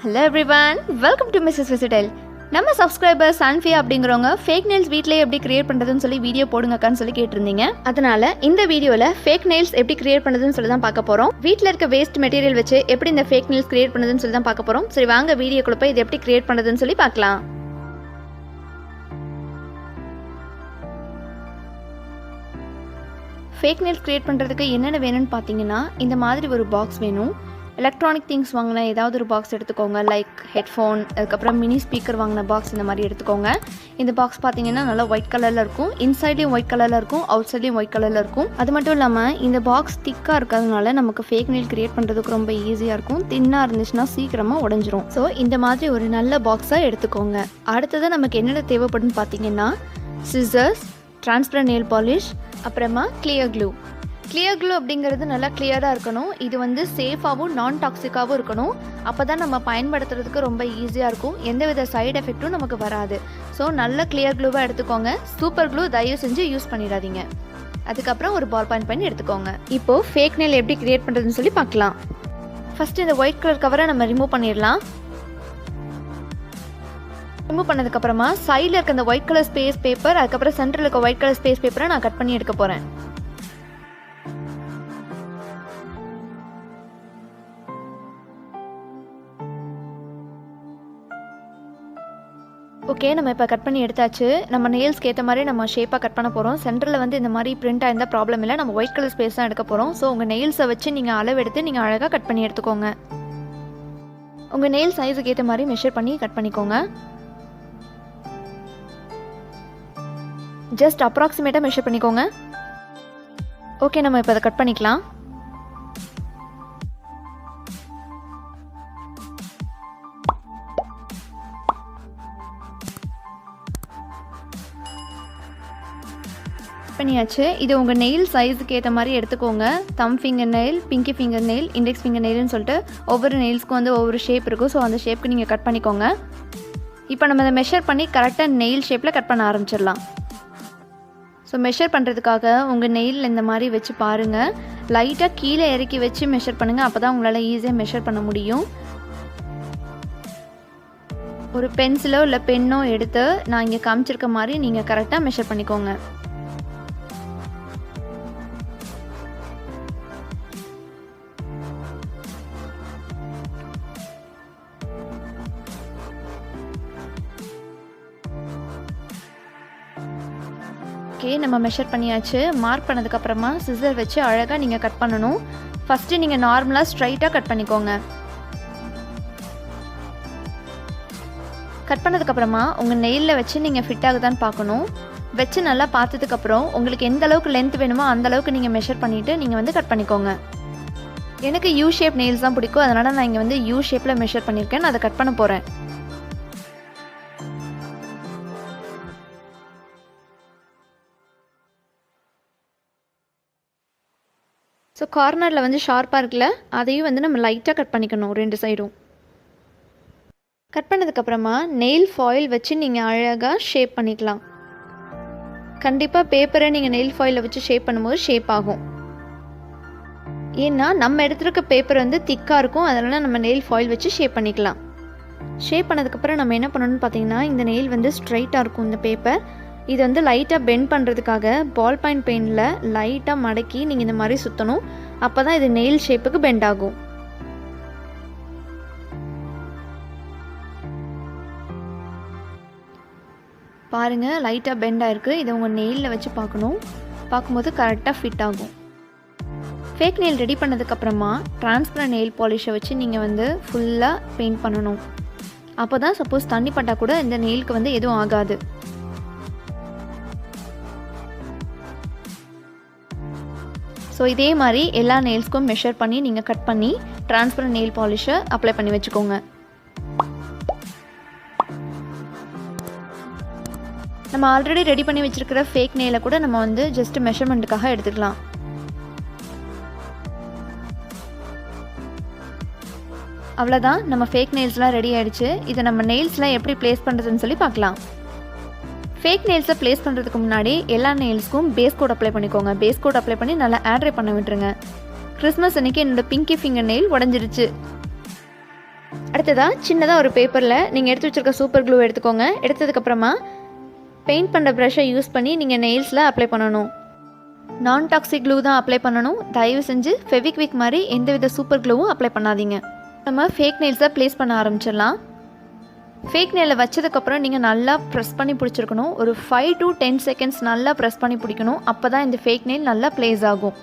Hello everyone, welcome to Mrs. Visitel. நம்ம subscriber சன்ஃபியா அப்படிங்கிறவங்க fake nails வீட்டிலேயே எப்படி கிரியேட் பண்ணுறதுன்னு சொல்லி வீடியோ போடுங்கக்கான்னு சொல்லி கேட்டிருந்தீங்க. அதனால இந்த வீடியோவில் ஃபேக் நெயில்ஸ் எப்படி கிரியேட் பண்ணுறதுன்னு சொல்லி தான் பார்க்க போகிறோம். வீட்டில் இருக்க வேஸ்ட் மெட்டீரியல் வச்சு எப்படி இந்த ஃபேக் நெயில்ஸ் கிரியேட் பண்ணுறதுன்னு சொல்லி தான் பார்க்க போகிறோம். சரி வாங்க வீடியோக்குள்ள போய் இது எப்படி கிரியேட் பண்ணுறதுன்னு சொல்லி பார்க்கலாம். ஃபேக் நெயில்ஸ் கிரியேட் பண்ணுறதுக்கு என்னென்ன வேணும்னு பார்த்தீங்கன்னா, இந்த மாதிரி ஒரு பாக்ஸ் வேணும். எலக்ட்ரானிக் திங்ஸ் வாங்கின ஏதாவது ஒரு பாக்ஸ் எடுத்துக்கோங்க. லைக் ஹெட்ஃபோன், அதுக்கப்புறம் மினி ஸ்பீக்கர் வாங்கின பாக்ஸ் இந்த மாதிரி எடுத்துக்கோங்க. இந்த பாக்ஸ் பார்த்தீங்கன்னா நல்லா ஒயிட் கலரில் இருக்கும். இன்சைட்லேயும் ஒயிட் கலரில் இருக்கும், அவுட் சைட்லேயும் ஒயிட் கலரில் இருக்கும். அது மட்டும் இல்லாமல் இந்த பாக்ஸ் திக்காக இருக்கிறதுனால நமக்கு ஃபேக் நெயில் கிரியேட் பண்ணுறதுக்கு ரொம்ப ஈஸியாக இருக்கும். தின்னாக இருந்துச்சுன்னா சீக்கிரமாக உடஞ்சிரும். ஸோ இந்த மாதிரி ஒரு நல்ல பாக்ஸாக எடுத்துக்கோங்க. அடுத்தது நமக்கு என்னென்ன தேவைப்படுன்னு பார்த்தீங்கன்னா, சிசர்ஸ், டிரான்ஸ்பரண்ட் நெயில் பாலிஷ், அப்புறமா கிளியர் க்ளூ. கிளியர் க்ளூ அப்படிங்கிறது நல்லா கிளியராக இருக்கணும். இது வந்து சேஃபாகவும் நான் டாக்ஸிக்காகவும் இருக்கணும். அப்போ தான் நம்ம பயன்படுத்துறதுக்கு ரொம்ப ஈஸியாக இருக்கும். எந்தவித சைடு எஃபெக்ட்டும் நமக்கு வராது. ஸோ நல்ல கிளியர் க்ளூவாக எடுத்துக்கோங்க. சூப்பர் க்ளூ தயவு செஞ்சு யூஸ் பண்ணிடாதீங்க. அதுக்கப்புறம் ஒரு பால் பாயிண்ட் பண்ணி எடுத்துக்கோங்க. இப்போது ஃபேக் நெயில் எப்படி கிரியேட் பண்ணுறதுன்னு சொல்லி பார்க்கலாம். ஃபஸ்ட்டு இந்த ஒயிட் கலர் கவரை நம்ம ரிமூவ் பண்ணிடலாம். ரிமூவ் பண்ணதுக்கப்புறமா சைடில் இருக்க அந்த ஒயிட் கலர் ஸ்பேஸ் பேப்பர், அதுக்கப்புறம் சென்டரில் இருக்க ஒயிட் கலர் ஸ்பேஸ் பேப்பரை நான் கட் பண்ணி எடுக்க போகிறேன். ஓகே, நம்ம இப்போ கட் பண்ணி எடுத்தாச்சு. நம்ம நெயில்ஸ்க்கு ஏற்ற மாதிரி நம்ம ஷேப்பாக கட் பண்ண போகிறோம். சென்டரில் வந்து இந்த மாதிரி பிரிண்ட் ஆயிருந்தால் ப்ராப்ளம் இல்லை. நம்ம ஒயிட் கலர் ஸ்பேஸ் தான் எடுக்க போகிறோம். ஸோ உங்கள் நெயில்ஸை வச்சு நீங்கள் அளவெடுத்து நீங்கள் அழகாக கட் பண்ணி எடுத்துக்கோங்க. உங்கள் நெயில் சைஸுக்கு ஏற்ற மாதிரி மெஷர் பண்ணி கட் பண்ணிக்கோங்க. ஜஸ்ட் அப்ராக்சிமேட்டாக மெஷர் பண்ணிக்கோங்க. ஓகே, நம்ம இப்போ அதை கட் பண்ணிக்கலாம். பண்ணியாச்சு. இது உங்கள் நெயில் சைஸுக்கு ஏற்ற மாதிரி எடுத்துக்கோங்க. Thumb finger nail, pinky finger nail, index finger நெயில்னு சொல்லிட்டு ஒவ்வொரு நெயில்ஸ்க்கும் வந்து ஒவ்வொரு ஷேப் இருக்கும். ஸோ அந்த ஷேப்புக்கு நீங்கள் கட் பண்ணிக்கோங்க. இப்போ நம்ம அதை மெஷர் பண்ணி கரெக்டாக நெயில் ஷேப்பில் கட் பண்ண ஆரம்பிச்சிடலாம். ஸோ மெஷர் பண்ணுறதுக்காக உங்கள் நெயில் இந்த மாதிரி வச்சு பாருங்கள். லைட்டாக கீழே இறக்கி வச்சு மெஷர் பண்ணுங்கள். அப்போ தான் உங்களால் ஈஸியாக மெஷர் பண்ண முடியும். ஒரு பென்சிலோ இல்லை பென்னோ எடுத்து நான் இங்கே காமிச்சிருக்க மாதிரி நீங்கள் கரெக்டாக மெஷர் பண்ணிக்கோங்க. ஓகே, நம்ம மெஷர் பண்ணியாச்சு. மார்க் பண்ணதுக்கப்புறமா சிசர் வச்சு அழகாக நீங்கள் கட் பண்ணணும். ஃபஸ்ட்டு நீங்கள் நார்மலாக ஸ்ட்ரைட்டாக கட் பண்ணிக்கோங்க. கட் பண்ணதுக்கப்புறமா உங்கள் நெயிலில் வச்சு நீங்கள் ஃபிட் ஆகுதான்னு பார்க்கணும். வச்சு நல்லா பார்த்ததுக்கப்புறம் உங்களுக்கு எந்த அளவுக்கு லென்த் வேணுமோ அந்த அளவுக்கு நீங்கள் மெஷர் பண்ணிவிட்டு நீங்கள் வந்து கட் பண்ணிக்கோங்க. எனக்கு யூ ஷேப் நெயில்ஸ் தான் பிடிக்கும். அதனால் நான் இங்கே வந்து யூ ஷேப்பில் மெஷர் பண்ணியிருக்கேன். நான் அதை கட் பண்ண போகிறேன். ஸோ கார்னரில் வந்து ஷார்ப்பாக இருக்குல்ல, அதையும் வந்து நம்ம லைட்டாக கட் பண்ணிக்கணும். ரெண்டு சைடும் கட் பண்ணதுக்கப்புறமா நெயில் ஃபாயில் வச்சு நீங்கள் அழகாக ஷேப் பண்ணிக்கலாம். கண்டிப்பாக பேப்பரை நீங்கள் நெயில் ஃபாயிலை வச்சு ஷேப் பண்ணும்போது ஷேப் ஆகும். ஏன்னா நம்ம எடுத்துருக்க பேப்பர் வந்து திக்காக இருக்கும். அதனால் நம்ம நெயில் ஃபாயில் வச்சு ஷேப் பண்ணிக்கலாம். ஷேப் பண்ணதுக்கப்புறம் நம்ம என்ன பண்ணணும்னு பார்த்தீங்கன்னா, இந்த நெயில் வந்து ஸ்ட்ரைட்டாக இருக்கும் இந்த பேப்பர். இது வந்து லைட்டாக பெண்ட் பண்ணுறதுக்காக பால் பாயிண்ட் பெயினில் லைட்டாக மடக்கி நீங்கள் இந்த மாதிரி சுற்றணும். அப்போ தான் இது நெயில் ஷேப்புக்கு பெண்ட் ஆகும். பாருங்கள், லைட்டாக பெண்ட் ஆகிருக்கு. இதை உங்கள் நெயிலில் வச்சு பார்க்கணும். பார்க்கும்போது கரெக்டாக ஃபிட் ஆகும். ஃபேக் நெயில் ரெடி பண்ணதுக்கப்புறமா டிரான்ஸ்பரண்ட் நெயில் பாலிஷை வச்சு நீங்கள் வந்து ஃபுல்லாக பெயிண்ட் பண்ணணும். அப்போ தான் சப்போஸ் தண்ணி பட்டால் கூட இந்த நெயிலுக்கு வந்து எதுவும் ஆகாது. ஸோ இதே மாதிரி எல்லா நெயில்ஸ்க்கும் மெஷர் பண்ணி நீங்கள் கட் பண்ணி டிரான்ஸ்பரண்ட் நெயில் பாலிஷை அப்ளை பண்ணி வச்சுக்கோங்க. நம்ம ஆல்ரெடி ரெடி பண்ணி வச்சுருக்கிற ஃபேக் நெயிலை கூட நம்ம வந்து ஜஸ்ட் மெஷர்மெண்ட்டுக்காக எடுத்துக்கலாம். அவ்வளோதான், நம்ம ஃபேக் நெயில்ஸ்லாம் ரெடி ஆகிடுச்சு. இதை நம்ம நெயில்ஸ்லாம் எப்படி ப்ளேஸ் பண்ணுறதுன்னு சொல்லி பார்க்கலாம். ஃபேக் நெயில்ஸை ப்ளேஸ் பண்ணுறதுக்கு முன்னாடி எல்லா நெயில்ஸ்க்கும் பேஸ் கோட் அப்ளை பண்ணிக்கோங்க. பேஸ் கோட் அப்ளை பண்ணி நல்லா ஆட்ரை பண்ண விட்டுருங்க. கிறிஸ்மஸ் அன்றைக்கி என்னோடய பிங்கி ஃபிங்கர் நெயில் உடஞ்சிருச்சு. அடுத்ததாக சின்னதாக ஒரு பேப்பரில் நீங்கள் எடுத்து வச்சுருக்க சூப்பர் க்ளூ எடுத்துக்கோங்க. எடுத்ததுக்கப்புறமா பெயிண்ட் பண்ணுற ப்ரஷ்ஷை யூஸ் பண்ணி நீங்கள் நெயில்ஸில் அப்ளை பண்ணணும். நான் டாக்ஸிக் க்ளூ தான் அப்ளை பண்ணணும். தயவு செஞ்சு ஃபெவிக்விக் மாதிரி எந்தவித சூப்பர் க்ளூவும் அப்ளை பண்ணாதீங்க. நம்ம ஃபேக் நெயில்ஸை ப்ளேஸ் பண்ண ஆரம்பிச்சிடலாம். ஃபேக் நெயிலை வச்சதுக்கப்புறம் நீங்கள் நல்லா ப்ரெஸ் பண்ணி பிடிச்சிருக்கணும். ஒரு 5 to 10 seconds நல்லா ப்ரெஸ் பண்ணி பிடிக்கணும். அப்போ தான் இந்த ஃபேக் நெயில் நல்லா ப்ளேஸ் ஆகும்.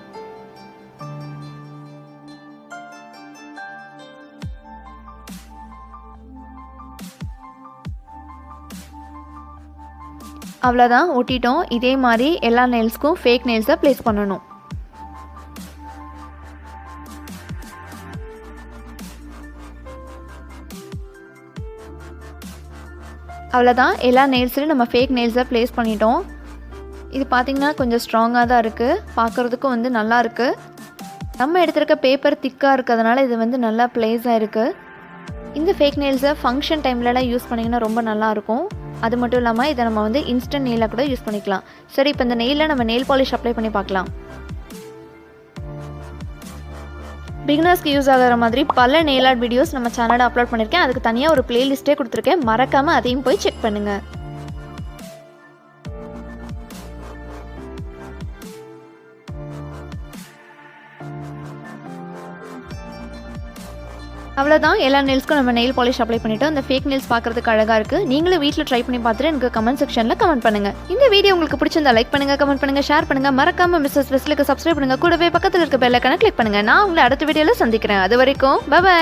அவ்வளோதான், ஒட்டிட்டோம். இதே மாதிரி எல்லா நெயில்ஸ்க்கும் ஃபேக் நெயில்ஸை ப்ளேஸ் பண்ணணும். அவ்வளோதான், எல்லா நெயில்ஸ்லையும் நம்ம ஃபேக் நெயில்ஸை ப்ளேஸ் பண்ணிட்டோம். இது பார்த்திங்கன்னா கொஞ்சம் ஸ்ட்ராங்காக தான் இருக்குது, பார்க்குறதுக்கும் வந்து நல்லா இருக்குது. நம்ம எடுத்துருக்க பேப்பர் திக்காக இருக்கிறதுனால இது வந்து நல்லா ப்ளேஸாக இருக்குது. இந்த ஃபேக் நெயில்ஸை ஃபங்க்ஷன் டைம்லலாம் யூஸ் பண்ணிங்கன்னா ரொம்ப நல்லாயிருக்கும். அது மட்டும் இல்லாமல் இதை நம்ம வந்து இன்ஸ்டன்ட் நெயிலாக கூட யூஸ் பண்ணிக்கலாம். சரி, இப்போ இந்த நெயிலில் நம்ம நெயில் பாலிஷ் அப்ளை பண்ணி பார்க்கலாம். பிகினர்ஸ்க்கு யூஸ் ஆகிற மாதிரி பல நெயில் ஆர்ட் வீடியோஸ் நம்ம சேனலில் அப்லோட் பண்ணியிருக்கேன். அதுக்கு தனியாக ஒரு பிளேலிஸ்ட்டே கொடுத்துருக்கேன். மறக்காமல் அதையும் போய் செக் பண்ணுங்கள். அவ்வளோதான், எல்லா நெயில்ஸ்க்கும் நம்ம நெயில் பாலிஷ் அப்ளை பண்ணிவிட்டு அந்த ஃபேக் நெயில்ஸ் பார்க்குறதுக்கு அழகாக இருக்குது. நீங்களும் வீட்டில் ட்ரை பண்ணி பார்த்துட்டு எனக்கு கமெண்ட் செக்ஷனில் கமெண்ட் பண்ணுங்கள். இந்த வீடியோ உங்களுக்கு பிடிச்சிருந்தா லைக் பண்ணுங்கள், கமெண்ட் பண்ணுங்கள், ஷேர் பண்ணுங்கள். மறக்காமல் மிஸ்ஸஸ் வெஸ்லுக்கு சப்ஸ்கிரைப் பண்ணுங்கள். கூடவே பக்கத்தில் இருக்க பெல் ஐகானை கிளிக் பண்ணுங்கள். நான் உங்களை அடுத்த வீடியோவில் சந்திக்கிறேன். அது வரைக்கும் பை.